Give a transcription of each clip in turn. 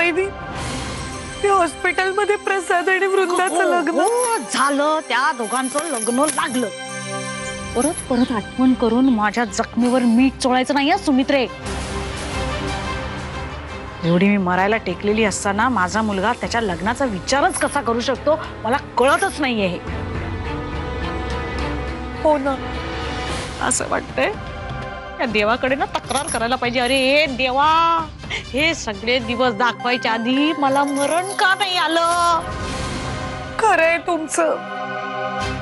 वहिनी, ते हॉस्पिटलमध्ये प्रसाद आणि वृंदाचं लग्न झालं, त्या दोघांचं लग्न लागलं. परत परत आठवण करून माझ्या जखमीवर मीठ चोळायचं नाही सुमित्रे. एवढी मी मरायला टेकलेली असताना माझा मुलगा त्याच्या लग्नाचा विचारच कसा करू शकतो मला कळतच नाहीये हे. हो ना, असं वाटतंय या देवाकडे ना तक्रार करायला पाहिजे. अरे देवा, हे सगळे दिवस दाखवायच्या आधी मला मरण का नाही आलं? खरंय तुमचं.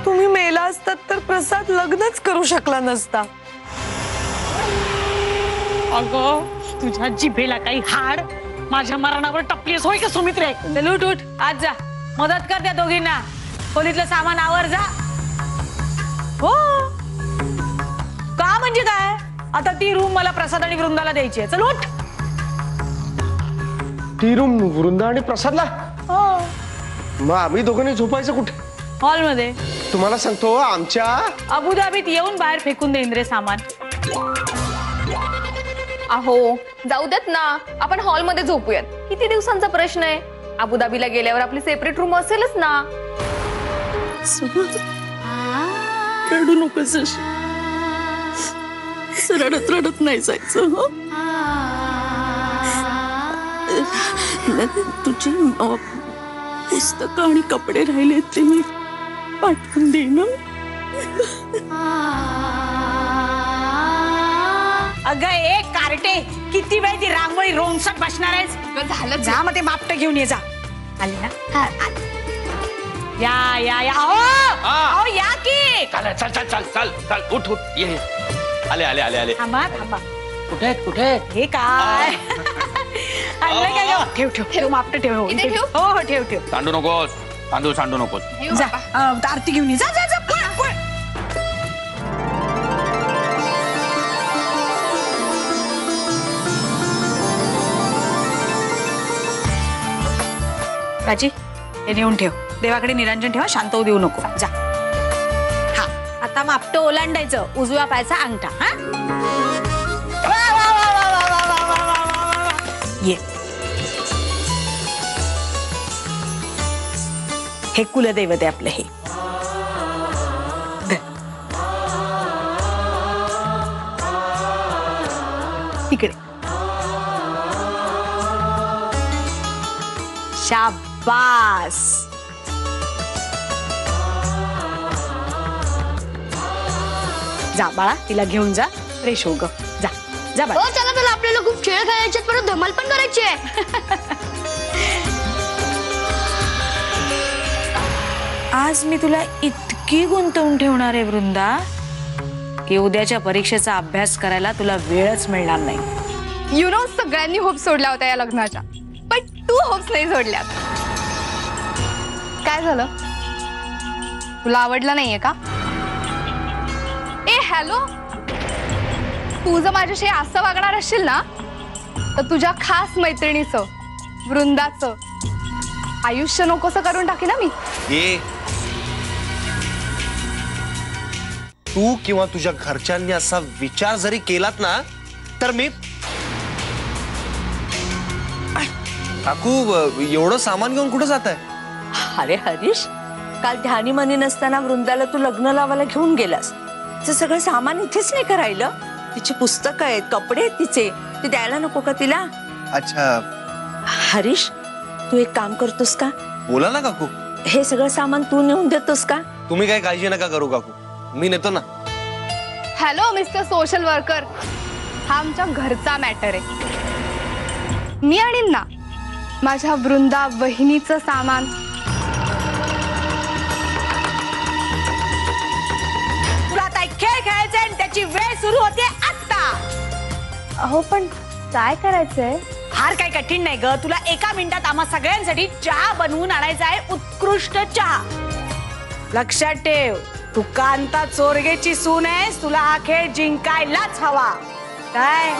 तुम्ही मेला असतात तर प्रसाद लग्नच करू शकला नसता. अगं, तुझ्या जिभेला काही हाड माझ्या मरणावर टपलीस होय का सुमित्रे? उठ उठ, आज जा, मदत कर त्या दोघींना. खोलीतलं सामान आवर जा. हो, का म्हणजे काय? आता ती रूम मला प्रसाद आणि वृंदाला द्यायची आहे. चल उठ. ती रूम वृंदा आणि प्रसादला? हो, मग आम्ही दोघांनी झोपायचं कुठे? हॉलमध्ये. तुम्हाला सांगतो, आमच्या अबुधाबीत येऊन बाहेर फेकून दे इंद्रे सामान. अहो जाऊ देत ना, आपण हॉलमध्ये झोपूयात. किती दिवसांचा प्रश्न आहे? अबुधाबीला गेल्यावर आपली सेपरेट रूम असेलच ना. रडू नकोस अशी. रडत रडत नाही जायचं. तुझी पुस्तक आणि कपडे राहिले ते मी पाठवून देईन. अगं एक कार्टे, किती वेळ ती रांगोळी रोमसट बसणार आहेस? झालं जा मग ते बापट घेऊन ये जा. आली ना? या या या. अहो या की. चल चल चल चल चल चल, उठ उठ, ये. आले आले आले आले. थांबा थांबा. कुठे कुठे? हे काय आणलं काय गं? ठेव ठेव ठेव, मापट ठेव. इथे ठेव? हो हो ठेव ठेव. सांडू नकोस, तांदूळ सांडू नकोस. जा आरती घेऊन ये. जा जा जा, पळ पळ. राजी, हे नेऊन ठेव. देवाकडे निरंजन ठेवा, शांत होऊ देऊ नको. जा. हा, आता मापट ओलांडायचं. उजव्या पायाचा अंगठा. हा, ये. हे कुलदैवत आहे आपलं. हे इकडे. शाबास. जा बाळा, तिला घेऊन जा. फ्रेश हो ग. जा जा बाळा. चला चला, आपल्याला खूप खेळ खेळायचे, परत धमाल पण करायची आहे. आज मी तुला इतकी गुंतवून ठेवणार आहे वृंदा की उद्याच्या परीक्षेचा अभ्यास करायला तुला वेळच मिळणार नाही. यु नो, सगळ्यांनी होप सोडल्या होत्या या लग्नाच्या, पण तू होप्स नाही सोडल्यात. काय झालं? तुला आवडलं नाहीये का? ए हॅलो, तू जर माझ्याशी असं वागणार असशील ना, तर तुझ्या खास मैत्रिणीचं वृंदाचं आयुष्य नकोसं करून टाकी ना मी. ये, तू किंवा तुझ्या घरच्यांनी असा विचार जरी केलात ना, तर मी. काकू, एवढं सामान घेऊन कुठं जात आहे? अरे हरीश, काल ध्यानी मनी नसताना वृंदाला तू लग्न लावायला घेऊन गेलास. तिचं सगळं सामान इथेच नाही का राहिलं? तिची पुस्तकं आहेत, कपडे आहेत तिचे, ते द्यायला नको का तिला? अच्छा. हरीश, तू एक काम करतोस का? बोला ना काकू. हे सगळं सामान तू नेऊन देतोस का? तुम्ही काही काळजी नका करू काकू, मी नेतो ना. हॅलो मिस्टर सोशल वर्कर, हा आमच्या घरचा मॅटर आहे. मी आणीन ना माझ्या वृंदा वहिनीचं सामान. तुला आता खेळ खेळायचा आणि त्याची वेळ सुरू होते आता. अहो पण काय करायचंय? फार काय कठीण नाही ग. तुला एका मिनिटात आम्हा सगळ्यांसाठी चहा बनवून आणायचा आहे, उत्कृष्ट चहा. लक्षात ठेव, तू कांता चोरगेची सून आहेस. तुला हा खेळ जिंकायलाच हवा. काय?